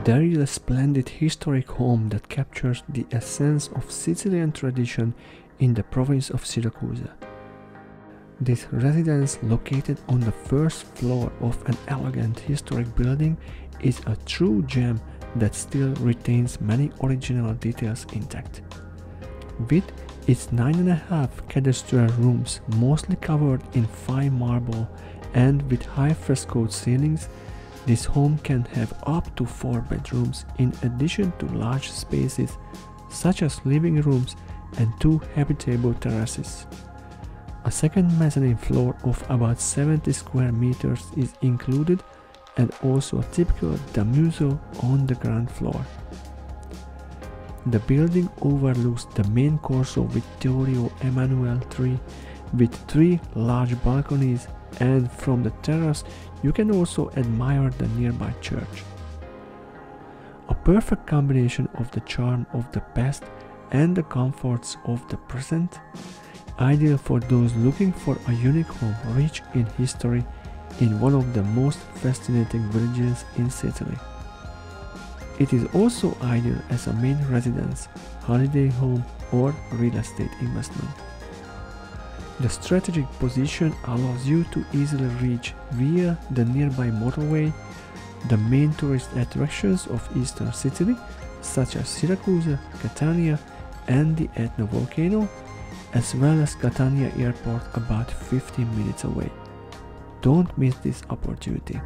There is a splendid historic home that captures the essence of Sicilian tradition in the province of Syracuse. This residence, located on the first floor of an elegant historic building, is a true gem that still retains many original details intact. With its 9.5 cadastral rooms, mostly covered in fine marble and with high frescoed ceilings, this home can have up to 4 bedrooms in addition to large spaces such as living rooms and 2 habitable terraces. A second mezzanine floor of about 70 square meters is included, and also a typical damuso on the ground floor. The building overlooks the main Corso Vittorio Emanuele III with 3 large balconies, and from the terrace you can also admire the nearby church. A perfect combination of the charm of the past and the comforts of the present, ideal for those looking for a unique home rich in history in one of the most fascinating villages in Sicily. It is also ideal as a main residence, holiday home, or real estate investment. The strategic position allows you to easily reach via the nearby motorway the main tourist attractions of eastern Sicily, such as Syracuse, Catania, and the Etna volcano, as well as Catania airport about 15 minutes away. Don't miss this opportunity.